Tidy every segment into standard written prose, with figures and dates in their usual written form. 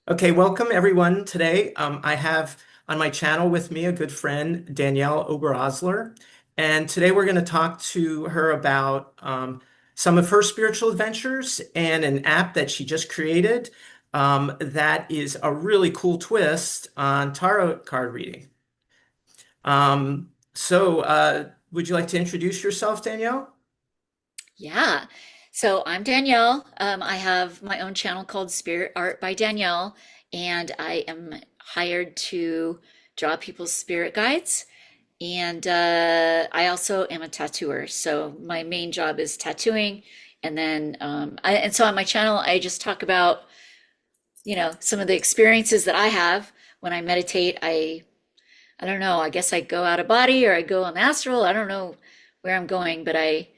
Okay, welcome everyone. Today, I have on my channel with me a good friend, Danielle Oberosler. And today we're going to talk to her about some of her spiritual adventures and an app that she just created that is a really cool twist on tarot card reading. Would you like to introduce yourself, Danielle? Yeah. So I'm Danielle. I have my own channel called Spirit Art by Danielle, and I am hired to draw people's spirit guides. And I also am a tattooer. So my main job is tattooing. And so on my channel, I just talk about, some of the experiences that I have when I meditate. I don't know, I guess I go out of body or I go on astral. I don't know where I'm going, but I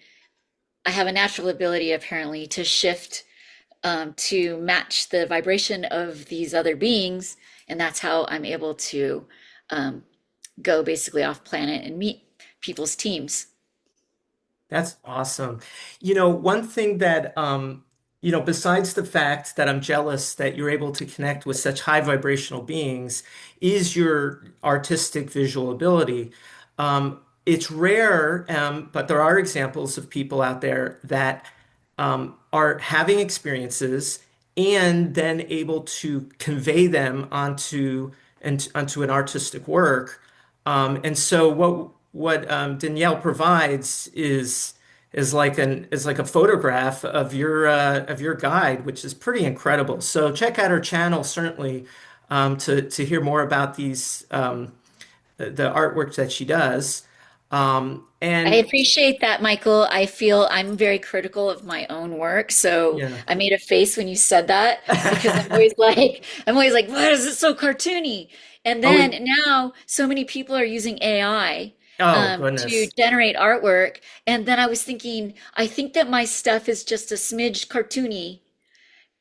have a natural ability apparently to shift to match the vibration of these other beings, and that's how I'm able to um, go basically off planet and meet people's teams. That's awesome. One thing that, besides the fact that I'm jealous that you're able to connect with such high vibrational beings, is your artistic visual ability. It's rare, but there are examples of people out there that are having experiences and then able to convey them onto an artistic work. And so what Danielle provides is like a photograph of your guide, which is pretty incredible. So check out her channel certainly to hear more about the artwork that she does. I And appreciate that, Michael. I feel I'm very critical of my own work, so yeah. I made a face when you said that because I'm always like, why is it so cartoony? And Oh, then now so many people are using AI oh to goodness. generate artwork, and then I was thinking, I think that my stuff is just a smidge cartoony,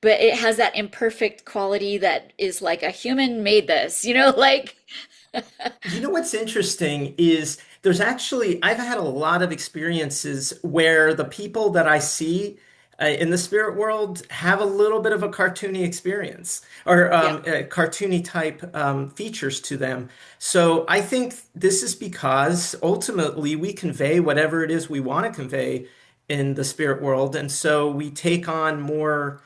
but it has that imperfect quality that is like a human made this, like. You know what's interesting is I've had a lot of experiences where the people that I see in the spirit world have a little bit of a cartoony experience or Yeah. cartoony type features to them. So I think this is because ultimately we convey whatever it is we want to convey in the spirit world. And so we take on more.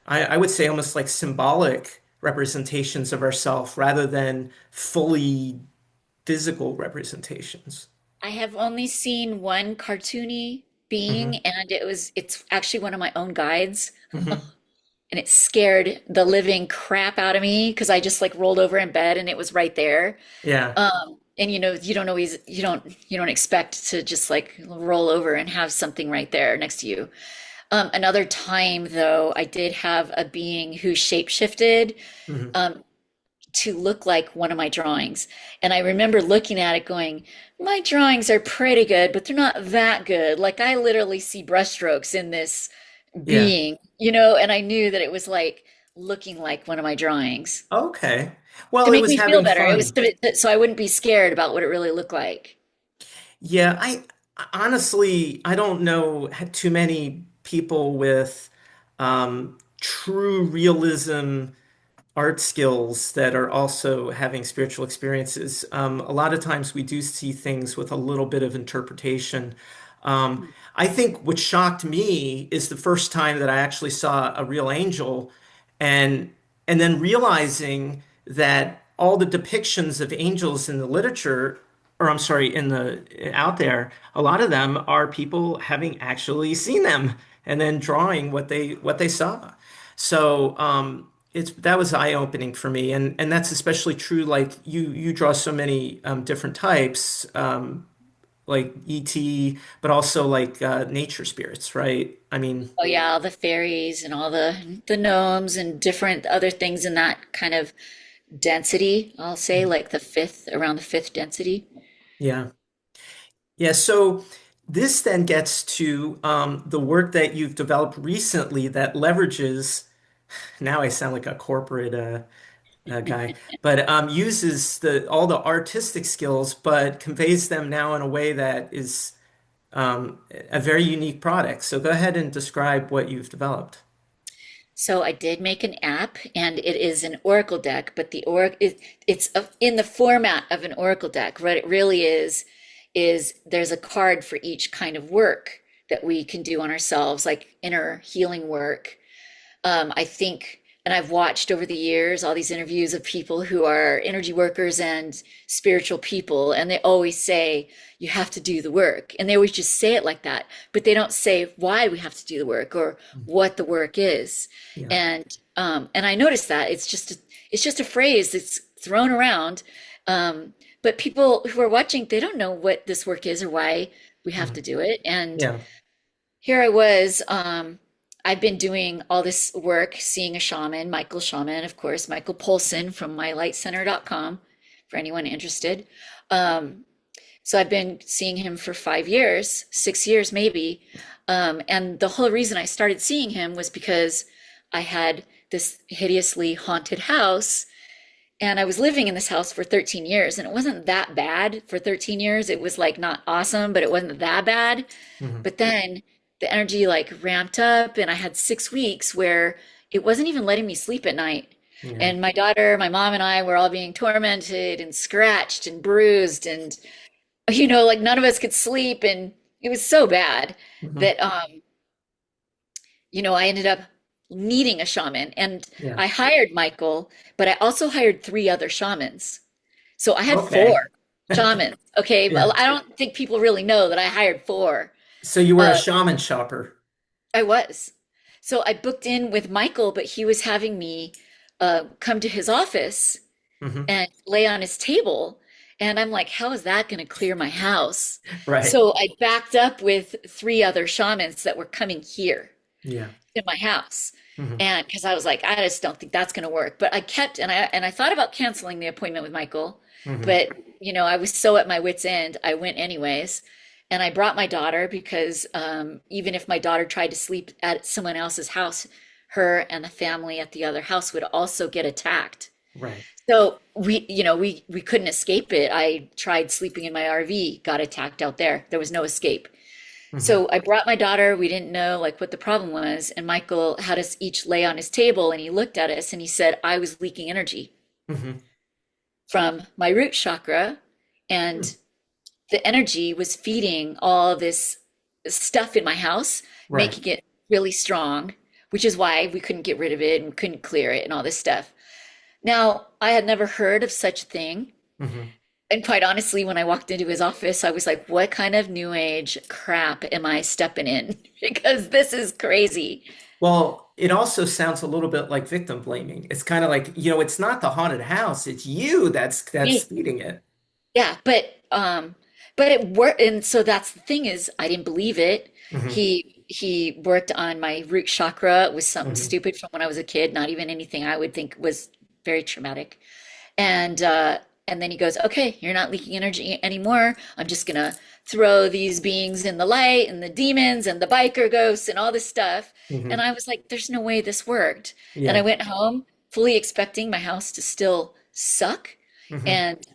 I would say almost like symbolic representations of ourself rather than fully physical representations. I have only seen one cartoony being, Hmm. and it's actually one of my own guides, Hmm. and it scared the living crap out of me because I just like rolled over in bed and it was right there. Yeah. And you don't expect to just like roll over and have something right there next to you. Another time though, I did have a being who shapeshifted Hmm. um, to look like one of my drawings. And I remember looking at it going, my drawings are pretty good, but they're not that good. Like I literally see brushstrokes in this Yeah. being, and I knew that it was like looking like one of my drawings Okay. Well, to it make was me feel having better. It was fun. so I wouldn't be scared about what it really looked like. Yeah, I honestly I don't know too many people with true realism art skills that are also having spiritual experiences. A lot of times we do see things with a little bit of interpretation. I think what shocked me is the first time that I actually saw a real angel, and and then realizing that all the depictions of angels in the literature, or I'm sorry, in the out there, a lot of them are people having actually seen them and then drawing what they saw. So it's that was eye-opening for me, and that's especially true. Like you draw so many different types, like ET, but also like nature spirits, right? I mean, Oh yeah, all the fairies and all the gnomes and different other things in that kind of density, I'll say, like around the fifth density. yeah, yeah. So this then gets to the work that you've developed recently that leverages. Now I sound like a corporate guy, but uses the all the artistic skills, but conveys them now in a way that is a very unique product. So go ahead and describe what you've developed. So I did make an app, and it is an Oracle deck, but in the format of an Oracle deck. What it really is there's a card for each kind of work that we can do on ourselves, like inner healing work. I think, and I've watched over the years all these interviews of people who are energy workers and spiritual people, and they always say, you have to do the work. And they always just say it like that, but they don't say why we have to do the work or what the work is. Yeah. And I noticed that it's just a phrase that's thrown around. But people who are watching, they don't know what this work is or why we have Mhm. to do it. And Yeah. here I was, I've been doing all this work, seeing a shaman, Michael Shaman, of course, Michael Polson from mylightcenter.com, for anyone interested. Um, so I've been seeing him for 5 years, 6 years maybe. And the whole reason I started seeing him was because I had this hideously haunted house, and I was living in this house for 13 years, and it wasn't that bad for 13 years. It was like not awesome, but it wasn't that bad. Hmm. But then the energy like ramped up, and I had 6 weeks where it wasn't even letting me sleep at night. Yeah. And my daughter, my mom, and I were all being tormented and scratched and bruised, and like none of us could sleep, and it was so bad Hmm. that I ended up needing a shaman, and Yeah. I hired Michael, but I also hired 3 other shamans. So I had Okay. 4 shamans. Okay, well, Yeah. I don't think people really know that I hired 4. So you were a Uh, shaman shopper. I was. So I booked in with Michael, but he was having me come to his office Hmm. and lay on his table. And I'm like, how is that going to clear my house? Right. So I backed up with 3 other shamans that were coming here Yeah. in my house. Hmm. And because I was like, I just don't think that's going to work. But I kept, and I thought about canceling the appointment with Michael, Hmm. but I was so at my wit's end, I went anyways. And I brought my daughter because even if my daughter tried to sleep at someone else's house, her and the family at the other house would also get attacked. Right. So we couldn't escape it. I tried sleeping in my RV, got attacked out there. There was no escape. Hmm. So I brought my daughter. We didn't know like what the problem was, and Michael had us each lay on his table, and he looked at us and he said I was leaking energy Hmm. from my root chakra, and the energy was feeding all this stuff in my house, Right. making it really strong, which is why we couldn't get rid of it and couldn't clear it and all this stuff. Now, I had never heard of such a thing. Hmm. And quite honestly, when I walked into his office, I was like, what kind of new age crap am I stepping in? Because this is crazy. Well, it also sounds a little bit like victim blaming. It's kind of like, it's not the haunted house, it's you that's Me. feeding it. Yeah, but it worked. And so that's the thing is I didn't believe it. Hmm. He worked on my root chakra. It was something Hmm. stupid from when I was a kid, not even anything I would think was very traumatic. And and then he goes, "Okay, you're not leaking energy anymore. I'm just gonna throw these beings in the light and the demons and the biker ghosts and all this stuff." And Hmm. I was like, "There's no way this worked." And I Yeah. went home fully expecting my house to still suck, Hmm. and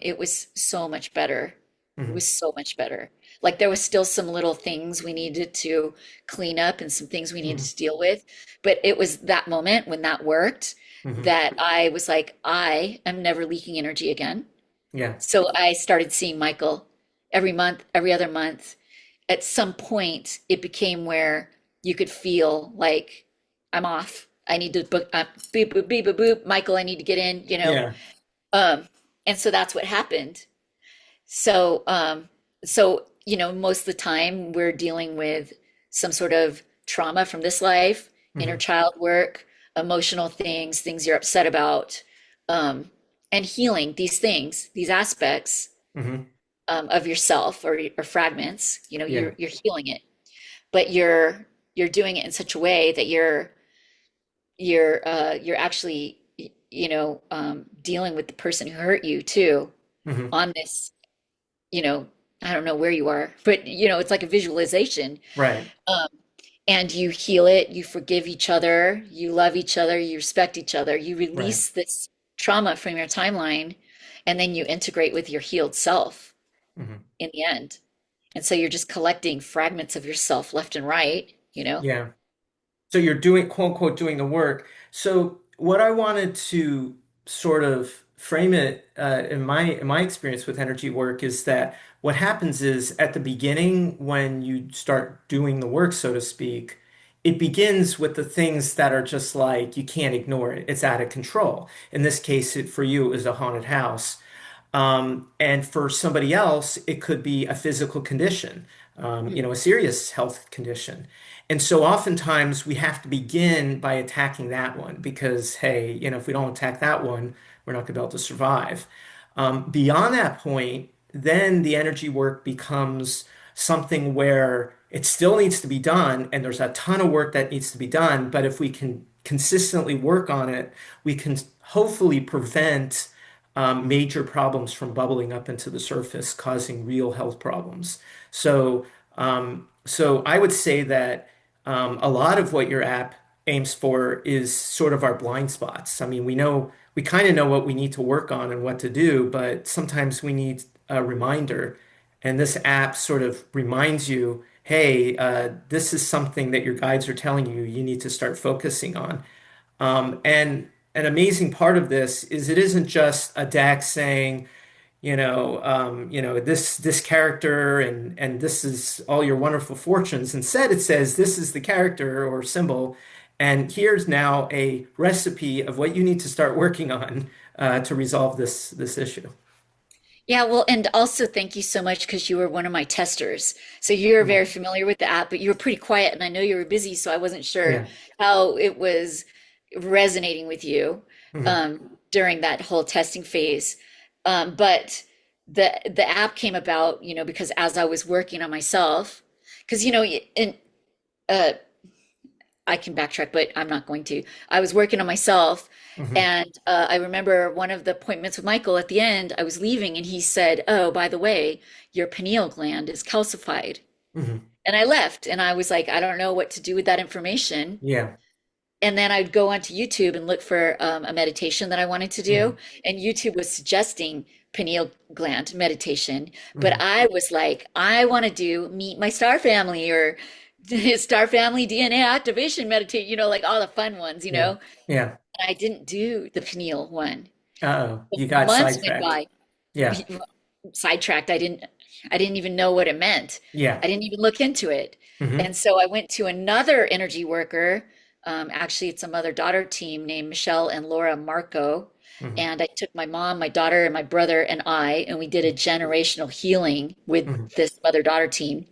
it was so much better. It Hmm. was so much better. Like there was still some little things we needed to clean up and some things we needed Hmm. to deal with, but it was that moment when that worked Hmm. that I was like, I am never leaking energy again. Yeah. So I started seeing Michael every month, every other month. At some point, it became where you could feel like I'm off. I need to book beep boop beep boop boop. Michael, I need to get in. Yeah. Um, and so that's what happened. So most of the time we're dealing with some sort of trauma from this life, inner Hmm. child work, emotional things, things you're upset about, um, and healing these things, these aspects Hmm. of yourself or fragments. Yeah. You're healing it, but you're doing it in such a way that you're actually dealing with the person who hurt you too Hmm. on this you know, I don't know where you are, but it's like a visualization. Right. Um, and you heal it, you forgive each other, you love each other, you respect each other, you Right. release this trauma from your timeline, and then you integrate with your healed self Hmm. in the end. And so you're just collecting fragments of yourself left and right. Yeah. So you're doing, quote unquote, doing the work. So what I wanted to sort of frame it in my experience with energy work is that what happens is at the beginning when you start doing the work, so to speak, it begins with the things that are just like you can't ignore it. It's out of control. In this case, for you, it was a haunted house. And for somebody else, it could be a physical condition, a serious health condition. And so oftentimes we have to begin by attacking that one because, hey, if we don't attack that one, we're not going to be able to survive. Beyond that point, then the energy work becomes something where it still needs to be done, and there's a ton of work that needs to be done. But if we can consistently work on it, we can hopefully prevent major problems from bubbling up into the surface, causing real health problems. So I would say that a lot of what your app aims for is sort of our blind spots. I mean, we kind of know what we need to work on and what to do, but sometimes we need a reminder. And this app sort of reminds you, hey, this is something that your guides are telling you you need to start focusing on. And an amazing part of this is it isn't just a deck saying, this character and this is all your wonderful fortunes. Instead, it says this is the character or symbol, and here's now a recipe of what you need to start working on to resolve this issue. Yeah, well, and also thank you so much because you were one of my testers. So you're Yeah, very familiar with the app, but you were pretty quiet, and I know you were busy, so I wasn't sure yeah, how it was resonating with you hmm during that whole testing phase. But the app came about, because as I was working on myself, because in uh, I can backtrack, but I'm not going to. I was working on myself, hmm and I remember one of the appointments with Michael at the end, I was leaving, and he said, "Oh, by the way, your pineal gland is calcified." hmm And I left, and I was like, I don't know what to do with that information. yeah, And then I'd go onto YouTube and look for a meditation that I wanted to do. hmm And YouTube was suggesting pineal gland meditation. But hmm I was like, I want to do Meet My Star Family or Star Family DNA activation meditate, like all the fun ones, yeah, yeah. And I didn't do the pineal one. Uh-oh, you got Months went sidetracked. by, Yeah, sidetracked. I didn't even know what it meant. yeah. I didn't even look into it. hmm And so I went to another energy worker. Actually, it's a mother-daughter team named Michelle and Laura Marco. hmm And I took my mom, my daughter, and my brother and we did a generational healing with hmm this mother-daughter team.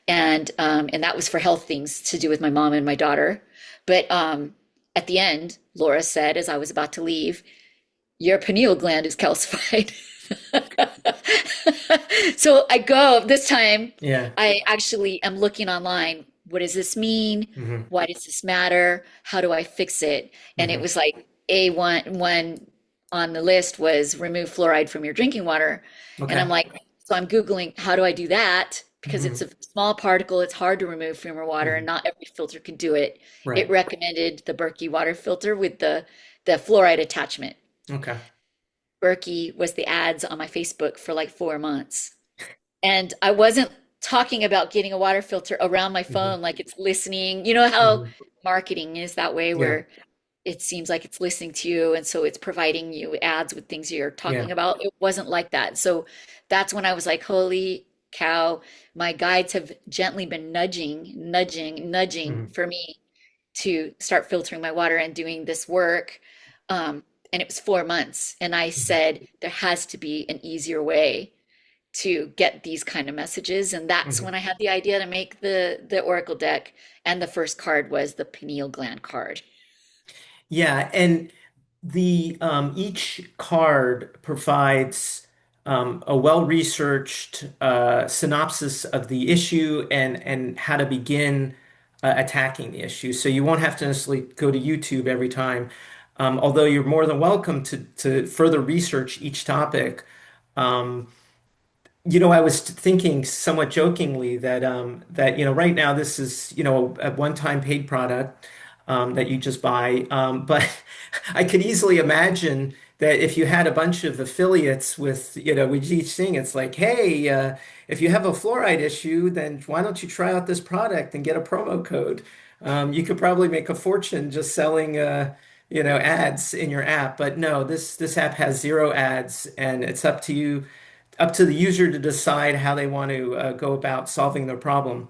And that was for health things to do with my mom and my daughter. But at the end, Laura said, as I was about to leave, your pineal gland is calcified. So I go this time, Yeah. I actually am looking online. What does this mean? hmm Why does this matter? How do I fix it? And it hmm was like one on the list was remove fluoride from your drinking water. And I'm Okay. like, so I'm Googling, how do I do that? Because it's hmm a small particle, it's hard to remove from your water, and hmm not every filter can do it. It Right. recommended the Berkey water filter with the fluoride attachment. Okay. Berkey was the ads on my Facebook for like 4 months. And I wasn't talking about getting a water filter around my hmm phone like it's listening. You know how hmm marketing is that way, Yeah. where it seems like it's listening to you and so it's providing you ads with things you're Yeah. talking about. It wasn't like that. So that's when I was like, holy cow, my guides have gently been nudging hmm for me to start filtering my water and doing this work. And it was 4 months. And I hmm said, there has to be an easier way to get these kind of messages. And that's hmm when I had the idea to make the Oracle deck. And the first card was the pineal gland card. Yeah, and the each card provides a well-researched synopsis of the issue and how to begin attacking the issue. So you won't have to necessarily go to YouTube every time, although you're more than welcome to further research each topic. Um, I was thinking somewhat jokingly that right now this is a one-time paid product that you just buy, but I could easily imagine that if you had a bunch of affiliates with each thing, it's like, hey, if you have a fluoride issue, then why don't you try out this product and get a promo code? You could probably make a fortune just selling, ads in your app. But no, this app has zero ads, and it's up to you, up to the user to decide how they want to go about solving their problem.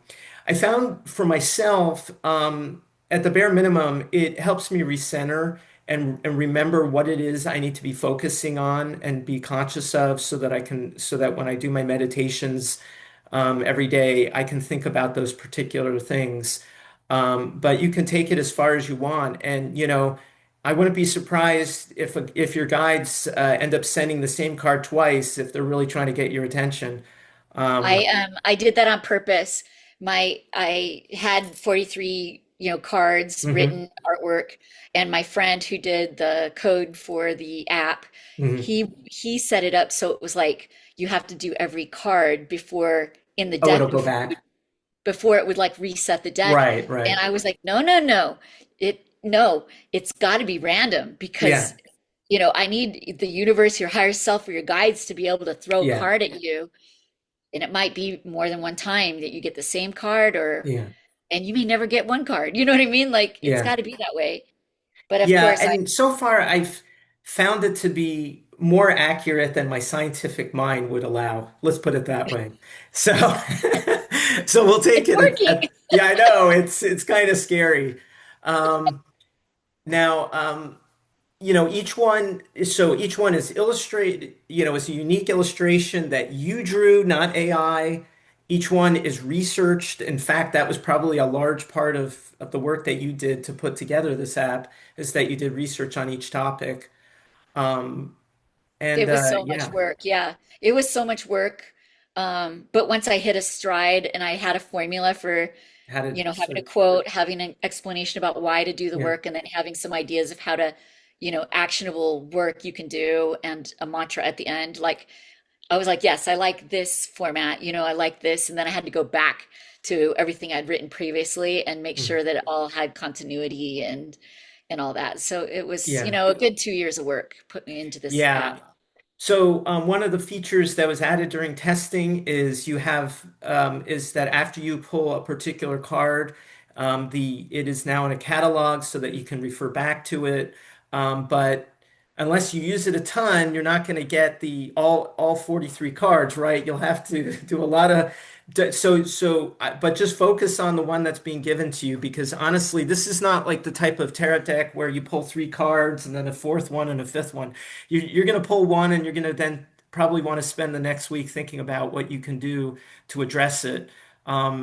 I found for myself, at the bare minimum, it helps me recenter and remember what it is I need to be focusing on and be conscious of so that when I do my meditations every day, I can think about those particular things. But you can take it as far as you want. And, I wouldn't be surprised if your guides end up sending the same card twice if they're really trying to get your attention. Um, I did that on purpose. I had 43, cards, mhm, written artwork, and my friend who did the code for the app, mhm. he set it up so it was like you have to do every card before in the Oh, it'll deck go back. before it would like reset the deck. Right, And right. I was like, no, no, no. No, it's got to be random because Yeah, I need the universe, your higher self, or your guides to be able to throw a yeah, card at you, and it might be more than one time that you get the same card, or yeah, and you may never get one card. You know what I mean? Like it's yeah. got to be that way. But of Yeah, course, I and so far I've found it to be more accurate than my scientific mind would allow. Let's put it that way. So, so we'll take it's it working. yeah, I know it's kind of scary. Um, now, each one is illustrated, is a unique illustration that you drew, not AI. Each one is researched. In fact, that was probably a large part of the work that you did to put together this app, is that you did research on each topic. Um, and It was so much yeah, work. Yeah, it was so much work. But once I hit a stride and I had a formula for, had it having sort a of, quote, having an explanation about why to do the yeah, work, and then having some ideas of how to, actionable work you can do, and a mantra at the end. Like I was like, yes, I like this format, I like this. And then I had to go back to everything I'd written previously and make mhm, sure that it all had continuity and all that. So it was, yeah, a good 2 years of work put me into this yeah. app. So one of the features that was added during testing is is that after you pull a particular card, it is now in a catalog so that you can refer back to it. But unless you use it a ton, you're not going to get the all 43 cards, right? You'll have to do a lot of but just focus on the one that's being given to you, because honestly, this is not like the type of tarot deck where you pull three cards and then a fourth one and a fifth one. You're going to pull one and you're going to then probably want to spend the next week thinking about what you can do to address it.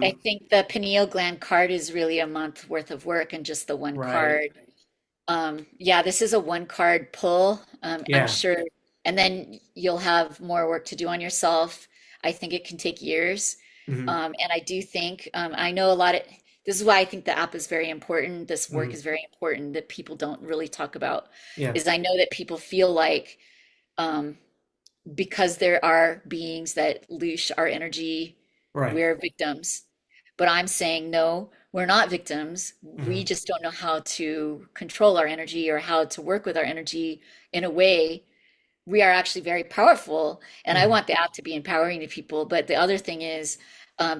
I Um, think the pineal gland card is really a month worth of work and just the one right. card. Yeah, this is a one card pull. I'm Yeah. sure, and then you'll have more work to do on yourself. I think it can take years. Hmm. And I do think, I know a lot of, this is why I think the app is very important. This work Hmm. is very important that people don't really talk about, Yeah. is I know that people feel like, um, because there are beings that loosh our energy, Right. we're victims. But I'm saying, no, we're not victims. We Hmm. just don't know how to control our energy or how to work with our energy in a way. We are actually very powerful. And I Hmm. want the app to be empowering to people. But the other thing is,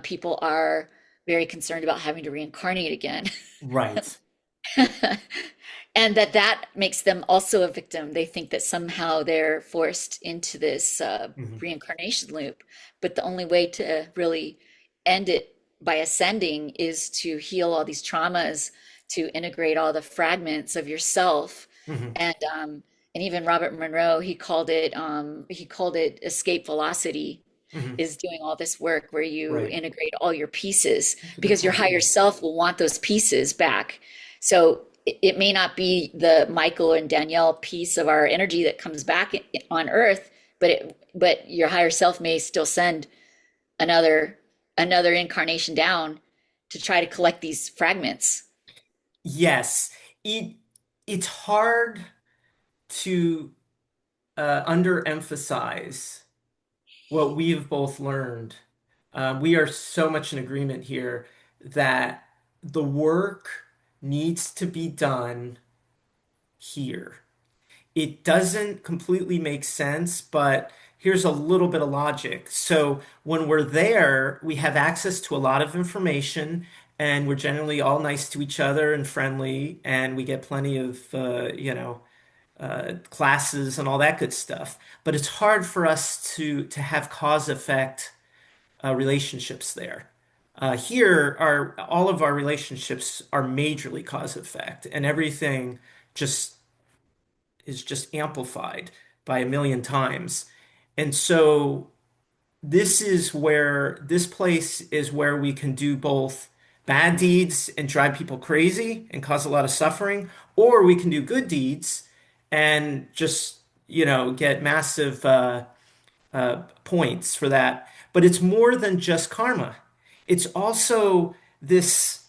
people are very concerned about having to reincarnate again. Right. And that makes them also a victim. They think that somehow they're forced into this Hmm. reincarnation loop. But the only way to really end it by ascending is to heal all these traumas, to integrate all the fragments of yourself. Hmm. And even Robert Monroe, he called it escape velocity, Hmm. is doing all this work where you Right. integrate all your pieces That's a good because your point. higher self will want those pieces back. So it may not be the Michael and Danielle piece of our energy that comes back on Earth, but your higher self may still send another incarnation down to try to collect these fragments. Yes. It it's hard to underemphasize what we've both learned. We are so much in agreement here that the work needs to be done here. It doesn't completely make sense, but here's a little bit of logic. So when we're there, we have access to a lot of information, and we're generally all nice to each other and friendly, and we get plenty of classes and all that good stuff. But it's hard for us to have cause effect relationships there. Here, our all of our relationships are majorly cause effect, and everything just is just amplified by a million times. And so this place is where we can do both bad deeds and drive people crazy and cause a lot of suffering, or we can do good deeds and just, get massive points for that. But it's more than just karma. It's also this.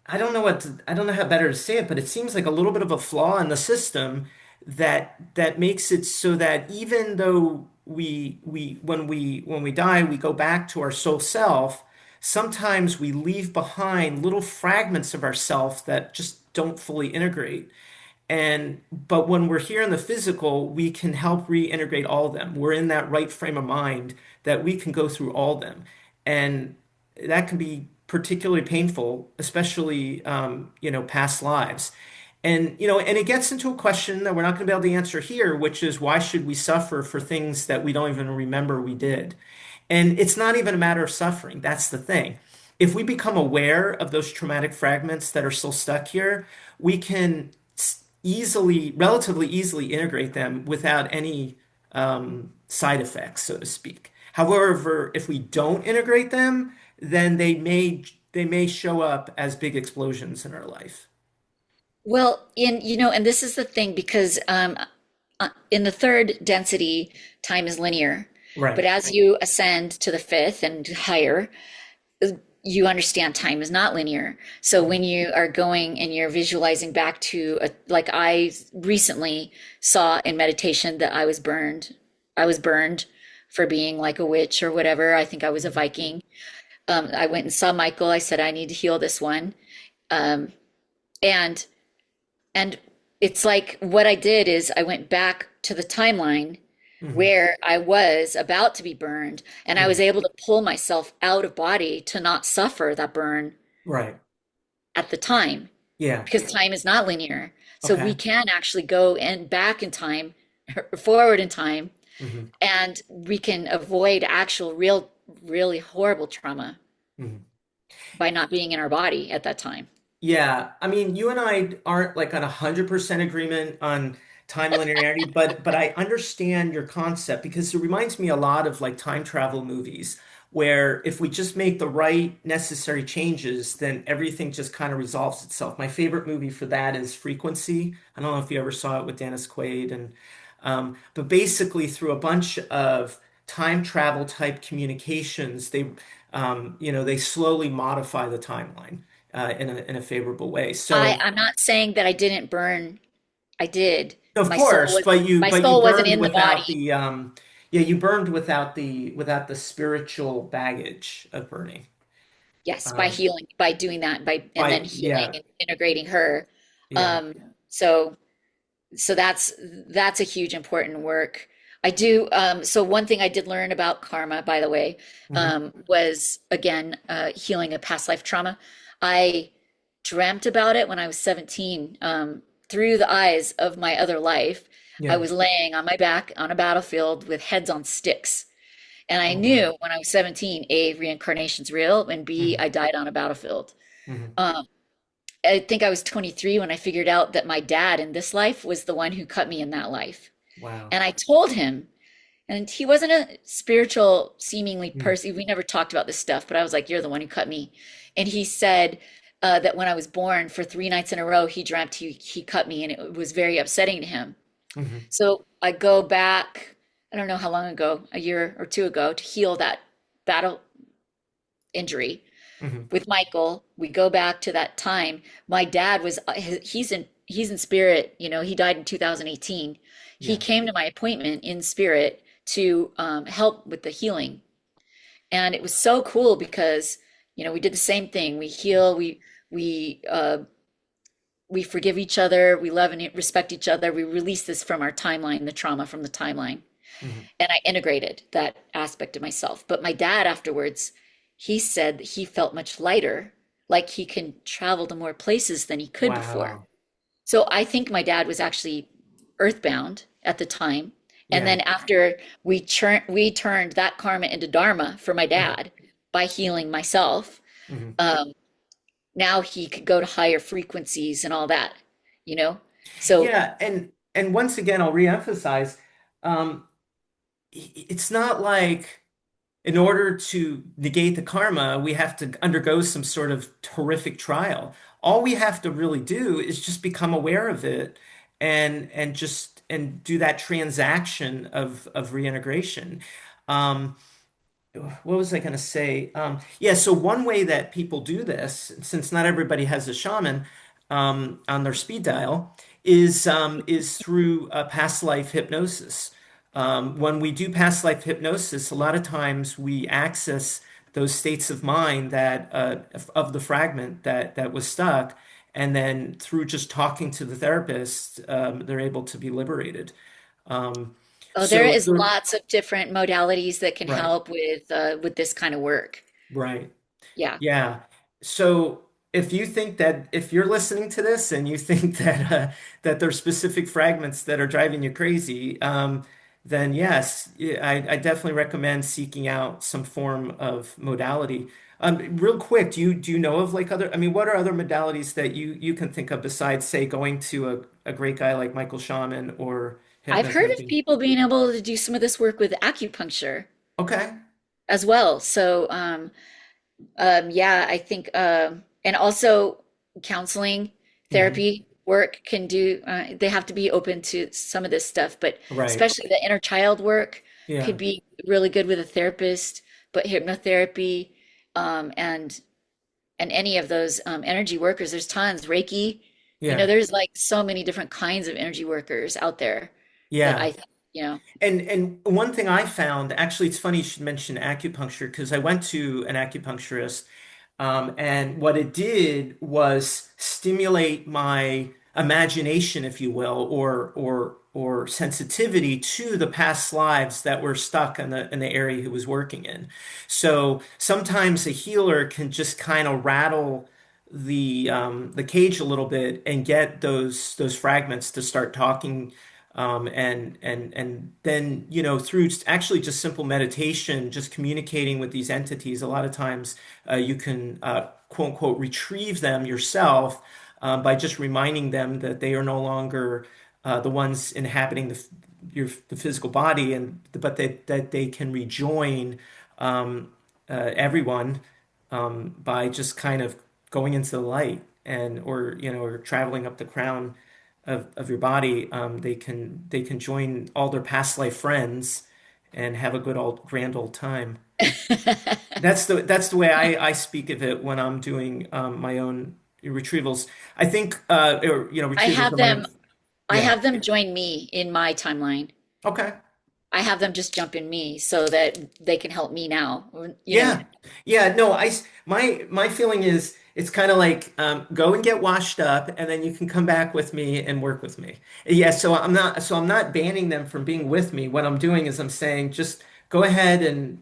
I don't know how better to say it, but it seems like a little bit of a flaw in the system that makes it so that even though when we die, we go back to our soul self, sometimes we leave behind little fragments of ourself that just don't fully integrate. But when we're here in the physical, we can help reintegrate all of them. We're in that right frame of mind that we can go through all of them. And that can be particularly painful, especially past lives. And it gets into a question that we're not going to be able to answer here, which is why should we suffer for things that we don't even remember we did? And it's not even a matter of suffering. That's the thing. If we become aware of those traumatic fragments that are still stuck here, we can relatively easily integrate them without any side effects, so to speak. However, if we don't integrate them, then they may show up as big explosions in our life. Well, and this is the thing because in the third density, time is linear. But Right. as you ascend to the fifth and higher, you understand time is not linear. So when you are going and you're visualizing back to like I recently saw in meditation that I was burned. I was burned for being like a witch or whatever. I think I was a Viking. I went and saw Michael. I said, I need to heal this one. Um, and and it's like what I did is I went back to the timeline Hmm. where I was about to be burned, and I was Hmm. able to pull myself out of body to not suffer that burn Right. at the time Yeah. because time is not linear. So we Okay. can actually go and back in time, forward in time, Hmm. and we can avoid actual real, really horrible trauma Hmm. by not being in our body at that time. Yeah, I mean, you and I aren't like on 100% agreement on time linearity, but I understand your concept because it reminds me a lot of like time travel movies, where if we just make the right necessary changes, then everything just kind of resolves itself. My favorite movie for that is Frequency. I don't know if you ever saw it with Dennis Quaid, and but basically through a bunch of time travel type communications, they slowly modify the timeline in a favorable way. So, I'm not saying that I didn't burn. I did. of course, My but you soul wasn't burned in the without body. the yeah, you burned without the spiritual baggage of burning. Yes, by Um, healing, by doing that, and then healing yeah, and integrating her. yeah. Um, so so that's a huge important work. I do so one thing I did learn about karma, by the way, Hmm. was again healing a past life trauma. I dreamt about it when I was 17, through the eyes of my other life. I Yeah. was laying on my back on a battlefield with heads on sticks. And I Oh wow. knew when I was 17, A, reincarnation's real, and B, Hmm. I died on a battlefield. Hmm. Um, I think I was 23 when I figured out that my dad in this life was the one who cut me in that life. Wow. And I told him, and he wasn't a spiritual seemingly Mm. person. We never talked about this stuff, but I was like, "You're the one who cut me." And he said that when I was born, for 3 nights in a row, he dreamt he cut me, and it was very upsetting to him. Hmm. So I go back, I don't know how long ago, a year or two ago, to heal that battle injury Hmm. with Michael. We go back to that time. My dad was he's in spirit, he died in 2018. He Yeah. came to my appointment in spirit to help with the healing. And it was so cool because, we did the same thing. We heal, we forgive each other, we love and respect each other. We release this from our timeline, the trauma from the timeline. Hmm. And I integrated that aspect of myself. But my dad afterwards, he said that he felt much lighter like he can travel to more places than he could before. Wow. So I think my dad was actually earthbound at the time. And Yeah. then after we turned that karma into dharma for my Mhm. dad by healing myself, Mhm. um, now he could go to higher frequencies and all that, you know? So, Yeah, and once again, I'll reemphasize, um, it's not like in order to negate the karma, we have to undergo some sort of horrific trial. All we have to really do is just become aware of it and just and do that transaction of reintegration. Um, what was I going to say? Yeah, so one way that people do this, since not everybody has a shaman on their speed dial, is through past life hypnosis. When we do past life hypnosis, a lot of times we access those states of mind that of the fragment that was stuck, and then through just talking to the therapist, they're able to be liberated. Um, oh, there so is they're lots of different modalities that can right, help with this kind of work. right. Yeah. Yeah. So if you're listening to this and you think that there's specific fragments that are driving you crazy, then yes, yeah, I definitely recommend seeking out some form of modality. Real quick, do you know of like other? I mean, what are other modalities that you can think of besides say going to a great guy like Michael Shaman or I've heard of hypnotherapy? people being able to do some of this work with acupuncture Okay. as well. So, yeah, I think, and also counseling, Hmm. therapy work can do, they have to be open to some of this stuff, but Right. especially the inner child work could Yeah. be really good with a therapist, but hypnotherapy, um, and, and any of those, energy workers, there's tons, Reiki, Yeah. there's like so many different kinds of energy workers out there that Yeah. I, you know, And one thing I found, actually, it's funny you should mention acupuncture because I went to an acupuncturist, and what it did was stimulate my imagination, if you will, or sensitivity to the past lives that were stuck in the area he was working in. So sometimes a healer can just kind of rattle the cage a little bit and get those fragments to start talking and then through actually just simple meditation, just communicating with these entities, a lot of times you can quote unquote retrieve them yourself by just reminding them that they are no longer the ones inhabiting the physical body, and but that they can rejoin everyone by just kind of going into the light and or traveling up the crown of your body. They can join all their past life friends and have a good old grand old time. That's the way I speak of it when I'm doing my own retrievals. I think or I retrievals have of my own. them, I Yeah. have them join me in my timeline. Okay. I have them just jump in me so that they can help me now. Yeah. Yeah. No, my feeling is it's kind of like go and get washed up and then you can come back with me and work with me. Yeah, so I'm not banning them from being with me. What I'm doing is I'm saying just go ahead and,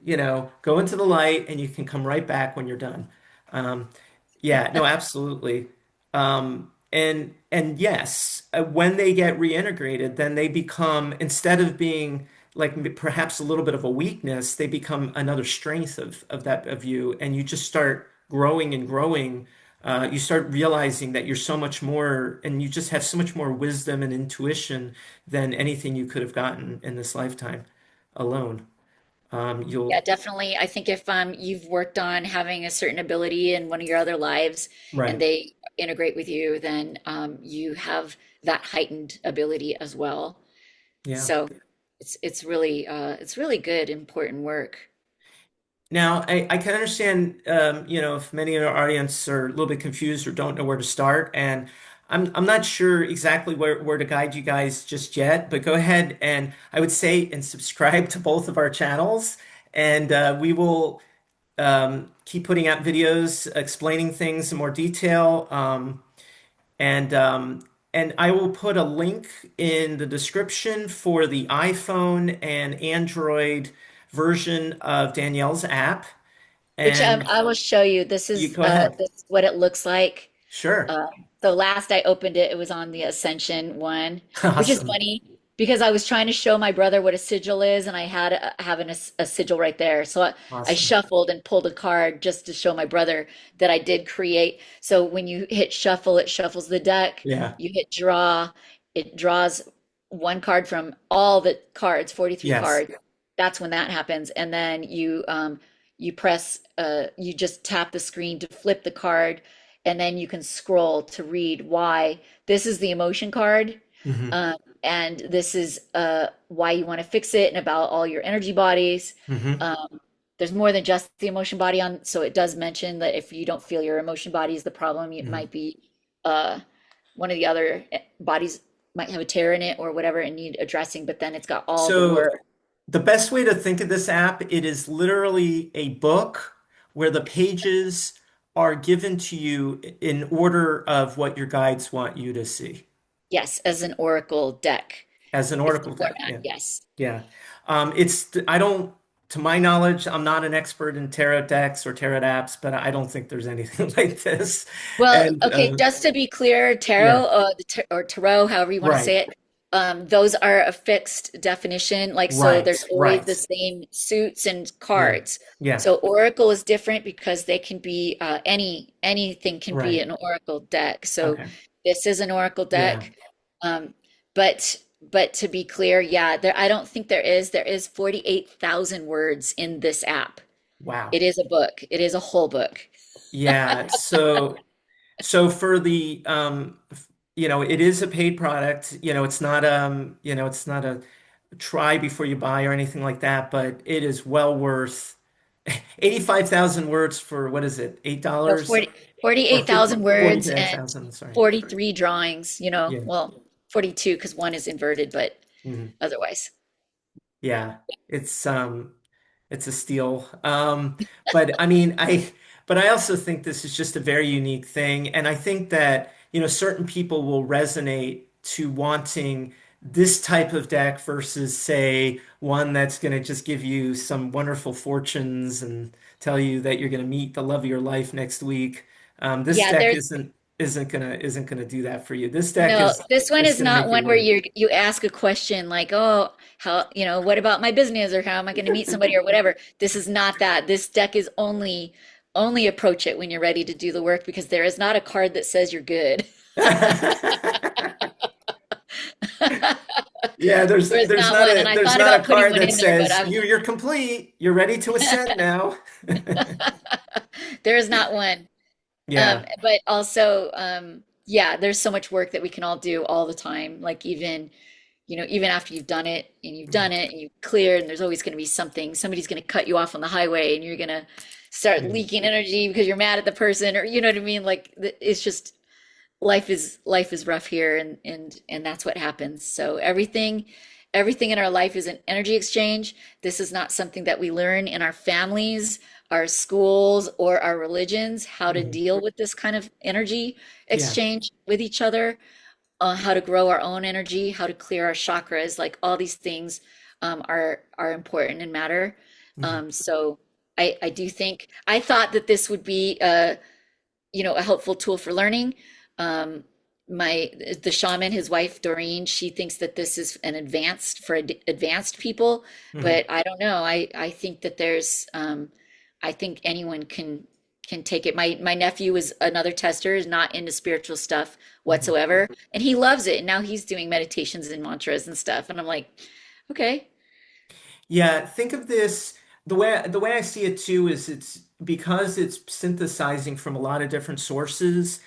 go into the light and you can come right back when you're done. Um, yeah, no, absolutely. And yes, when they get reintegrated, then they become, instead of being like perhaps a little bit of a weakness, they become another strength of you, and you just start growing and growing. You start realizing that you're so much more, and you just have so much more wisdom and intuition than anything you could have gotten in this lifetime alone. Yeah, You'll definitely. I think if you've worked on having a certain ability in one of your other lives and right, they integrate with you, then you have that heightened ability as well. yeah. So it's really good, important work. Now, I can understand, if many in our audience are a little bit confused or don't know where to start, and I'm not sure exactly where to guide you guys just yet, but go ahead and I would say and subscribe to both of our channels, and we will keep putting out videos explaining things in more detail, and um, and I will put a link in the description for the iPhone and Android version of Danielle's app. Which And I will show you. This you is go ahead. what it looks like. Sure. Uh, so last I opened it, it was on the Ascension one, which is Awesome. funny because I was trying to show my brother what a sigil is, and I had a sigil right there. So I Awesome. shuffled and pulled a card just to show my brother that I did create. So when you hit shuffle, it shuffles the deck. Yeah. You hit draw, it draws one card from all the cards, 43 Yes. cards. That's when that happens. And then you press you just tap the screen to flip the card, and then you can scroll to read why this is the emotion card, Hmm. um, and this is why you want to fix it and about all your energy bodies. Hmm. Um, there's more than just the emotion body on, so it does mention that if you don't feel your emotion body is the problem, it Hmm. might be uh, one of the other bodies might have a tear in it or whatever and need addressing, but then it's got all the So word. the best way to think of this app, it is literally a book where the pages are given to you in order of what your guides want you to see Yes, as an oracle deck as an is the oracle deck. format. Yeah. Yes. Yeah. I don't, to my knowledge, I'm not an expert in tarot decks or tarot apps, but I don't think there's anything like this. Well, And okay, just to be clear, yeah, tarot or tarot, however you want to right, say it, those are a fixed definition. Like, so right, there's always the right. same suits and Yeah, cards. yeah, So oracle is different because they can be anything can be right. an oracle deck. So Okay. this is an oracle Yeah. deck. Um, but to be clear, yeah, I don't think there is 48,000 words in this app. Wow. It is a book. It is a whole book. Yeah. So for the it is a paid product. It's not a try before you buy or anything like that, but it is well worth 85,000 words for what is it? No, $8 or 48,000 words and 45,000, sorry. 43 drawings, Yeah. well, 42 because one is inverted, but Mhm. otherwise. Yeah. It's a steal. But I mean, but I also think this is just a very unique thing. And I think that, certain people will resonate to wanting this type of deck versus, say, one that's going to just give you some wonderful fortunes and tell you that you're going to meet the love of your life next week. This Yeah, deck there's isn't gonna do that for you. This deck no, is this one it's is gonna not make you one where work. you ask a question like, oh, how, what about my business or how am I going to meet somebody or whatever. This is not that. This deck is only approach it when you're ready to do the work because there is not a card that says you're good. Yeah, There is not one. And I there's thought not a about putting card one that in there, but says you're complete. You're ready to ascend now. there is not one. Yeah. But also, yeah, there's so much work that we can all do all the time. Like even after you've done it and you've done it and you've cleared, and there's always going to be somebody's going to cut you off on the highway and you're going to start Yeah. leaking energy because you're mad at the person or you know what I mean? Like it's just life is rough here and that's what happens. So everything in our life is an energy exchange. This is not something that we learn in our families, our schools, or our religions, how to Mhm. deal with this kind of energy Yeah. exchange with each other, how to grow our own energy, how to clear our chakras, like all these things are important and matter. Mhm. So I do think I thought that this would be a helpful tool for learning. Um, my the shaman, his wife Doreen, she thinks that this is an advanced for advanced people, Mhm. but I don't know. I think that I think anyone can take it. My nephew is another tester, is not into spiritual stuff Mhm. whatsoever, and he loves it. And now he's doing meditations and mantras and stuff. And I'm like, okay, Yeah, think of this the way I see it too is it's because it's synthesizing from a lot of different sources.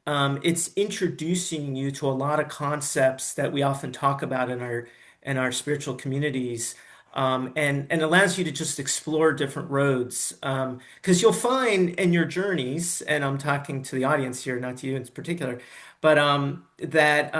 It's introducing you to a lot of concepts that we often talk about in our spiritual communities, and allows you to just explore different roads. Because you'll find in your journeys, and I'm talking to the audience here, not to you in particular, but that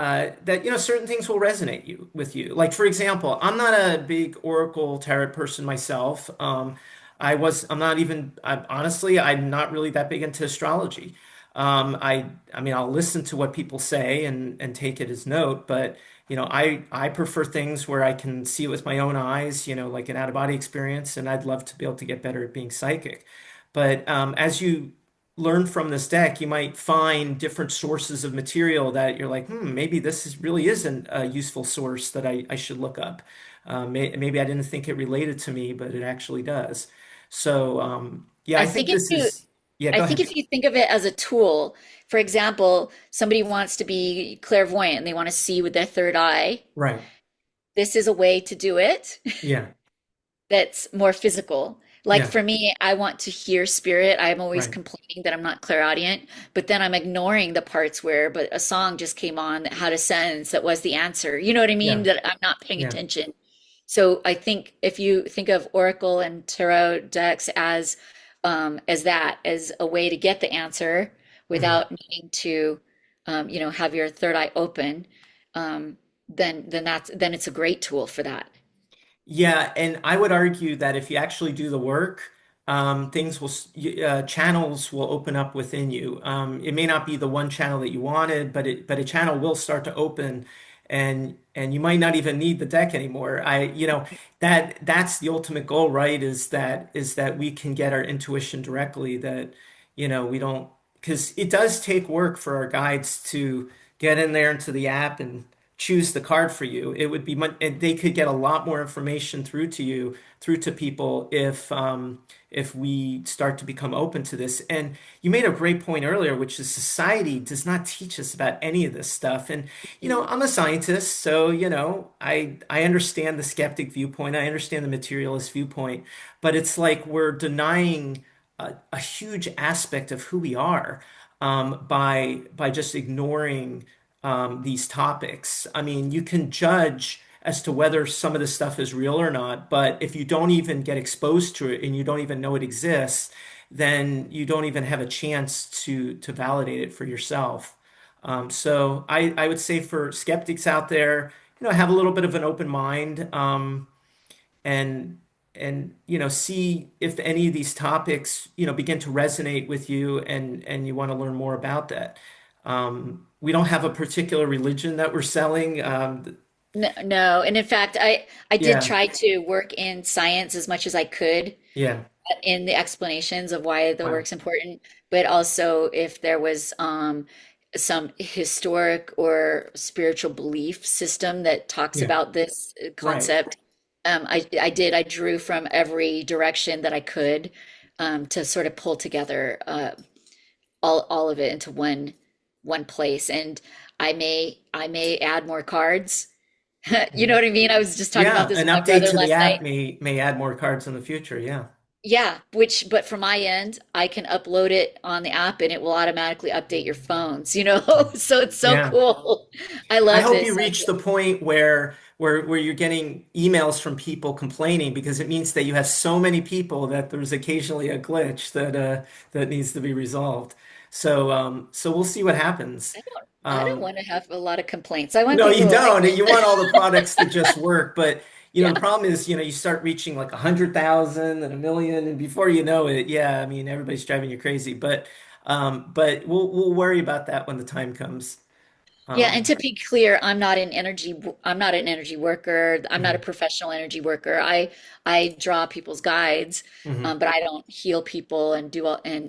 certain things will resonate with you. Like for example, I'm not a big Oracle tarot person myself. I'm not even. Honestly, I'm not really that big into astrology. I mean, I'll listen to what people say and take it as note, but I prefer things where I can see it with my own eyes, like an out of body experience, and I'd love to be able to get better at being psychic. But as you learn from this deck, you might find different sources of material that you're like, maybe this really isn't a useful source that I should look up. Maybe I didn't think it related to me, but it actually does. So, yeah, I I think think if this you is, yeah, I go think ahead. if you think of it as a tool, for example, somebody wants to be clairvoyant and they want to see with their third eye, Right. this is a way to do it Yeah. that's more physical. Like Yeah. for me, I want to hear spirit. I'm always Right. complaining that I'm not clairaudient, but then I'm ignoring the parts where, but a song just came on that had a sentence that was the answer. You know what I mean? Yeah. That I'm not paying Yeah. attention. So I think if you think of Oracle and Tarot decks as a way to get the answer Mhm. without needing to, have your third eye open, then it's a great tool for that. Yeah, and I would argue that if you actually do the work, things will, channels will open up within you. It may not be the one channel that you wanted, but a channel will start to open, and you might not even need the deck anymore. That's the ultimate goal, right? Is that we can get our intuition directly. That we don't, because it does take work for our guides to get in there into the app and choose the card for you. It would be much, and they could get a lot more information through to you, through to people if we start to become open to this. And you made a great point earlier, which is society does not teach us about any of this stuff. And Mm. I'm a scientist, so I understand the skeptic viewpoint, I understand the materialist viewpoint, but it's like we're denying a huge aspect of who we are by just ignoring these topics. I mean, you can judge as to whether some of this stuff is real or not, but if you don't even get exposed to it and you don't even know it exists, then you don't even have a chance to validate it for yourself. So I would say for skeptics out there, have a little bit of an open mind, and see if any of these topics begin to resonate with you, and you want to learn more about that. We don't have a particular religion that we're selling. No, no. And in fact, I did Yeah, try to work in science as much as I could yeah, in the explanations of why the wow, work's important, but also if there was some historic or spiritual belief system that talks yeah, about this right. concept. I drew from every direction that I could to sort of pull together all of it into one place. And I may add more cards. You know Mhm. what I mean? I was just talking about Yeah, this an with my update brother to the last night. app may add more cards in the future. Yeah. Yeah, but from my end, I can upload it on the app and it will automatically update your phones, you know? So it's so Yeah. cool. I I love hope this. you reach the point where you're getting emails from people complaining, because it means that you have so many people that there's occasionally a glitch that needs to be resolved. So we'll see what happens. I don't Um, want to have a lot of complaints. I want no, people you to like don't. You want all the products to just work, but yeah. the problem is, you start reaching like 100,000 and a million, and before you know it, yeah, I mean, everybody's driving you crazy. But we'll worry about that when the time comes. Yeah, and Um, to be clear, I'm not an energy worker. I'm not a mhm, professional energy worker. I draw people's guides, mhm, but I don't heal people and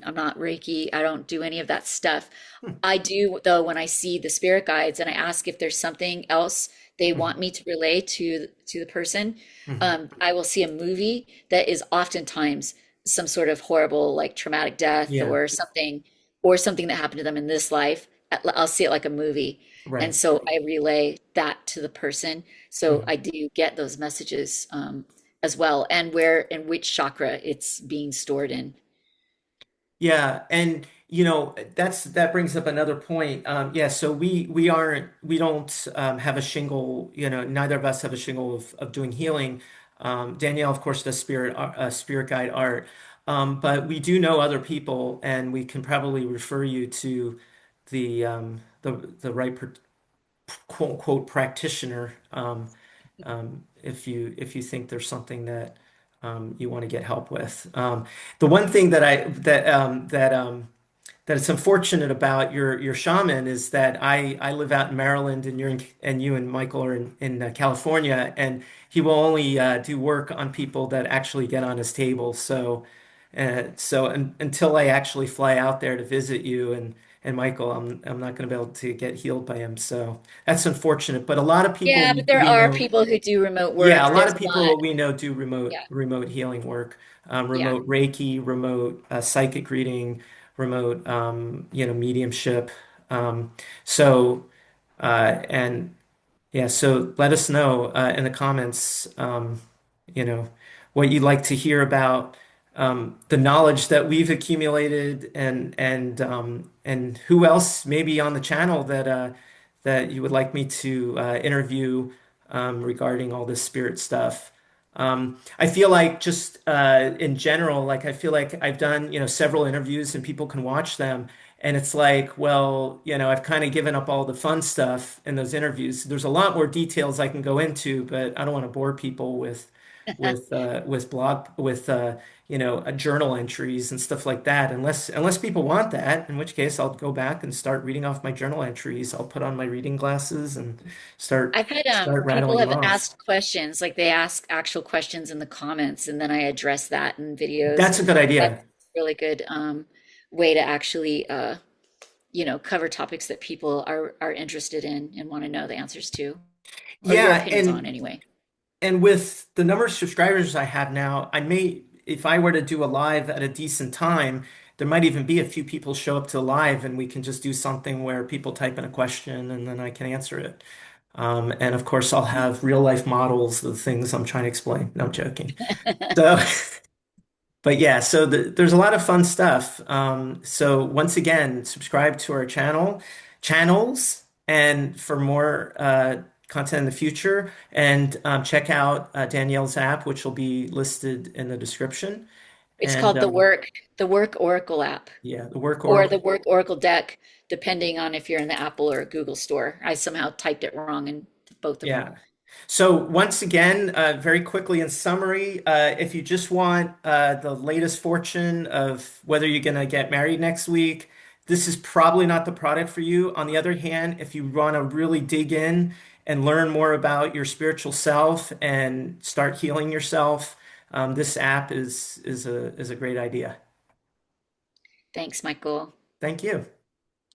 I'm not Reiki. I don't do any of that stuff. mhm, I do though when I see the spirit guides and I ask if there's something else they want me to relay to the person. mhm. I will see a movie that is oftentimes some sort of horrible like traumatic death Yeah, or something that happened to them in this life. I'll see it like a movie. And right. so I relay that to the person. So Mhm. I do get those messages as well, and where and which chakra it's being stored in. Yeah, and that brings up another point. Yeah, so we don't have a shingle. Neither of us have a shingle of doing healing. Danielle, of course, does spirit guide art, but we do know other people, and we can probably refer you to the right quote unquote practitioner, if you think there's something that you want to get help with. The one thing that it's unfortunate about your shaman is that I live out in Maryland, and you and Michael are in California, and he will only do work on people that actually get on his table. So Until I actually fly out there to visit you and Michael, I'm not going to be able to get healed by him. So that's unfortunate. But a lot of people Yeah, but there we are know, people who do remote yeah, a work. lot There's of not, people we know do yeah, remote healing work, yeah. remote Reiki, remote psychic reading, remote mediumship. Um, so and yeah, so let us know in the comments, you know, what you'd like to hear about the knowledge that we've accumulated, and who else maybe on the channel that you would like me to interview regarding all this spirit stuff. I feel like just in general, like I feel like I've done, several interviews and people can watch them. And it's like, well, I've kind of given up all the fun stuff in those interviews. There's a lot more details I can go into, but I don't want to bore people with blog with journal entries and stuff like that. Unless people want that, in which case I'll go back and start reading off my journal entries. I'll put on my reading glasses and start I've had start people rattling them have off. asked questions, like they ask actual questions in the comments, and then I address that in videos. That's a good That's idea. a really good way to actually cover topics that people are interested in and want to know the answers to, or your Yeah, opinions on and anyway. And with the number of subscribers I have now, if I were to do a live at a decent time, there might even be a few people show up to the live and we can just do something where people type in a question and then I can answer it. And of course, I'll have real life models of the things I'm trying to explain. No, I'm joking. So, but yeah, so there's a lot of fun stuff. So once again, subscribe to our channels, and for more content in the future, and check out Danielle's app, which will be listed in the description. It's And called the Work Oracle app, yeah, the Work or Oracle. the Work Oracle deck, depending on if you're in the Apple or Google store. I somehow typed it wrong in both of them. Yeah. So once again, very quickly in summary, if you just want the latest fortune of whether you're going to get married next week, this is probably not the product for you. On the other hand, if you want to really dig in and learn more about your spiritual self and start healing yourself, this app is a great idea. Thanks, Michael. Thank you.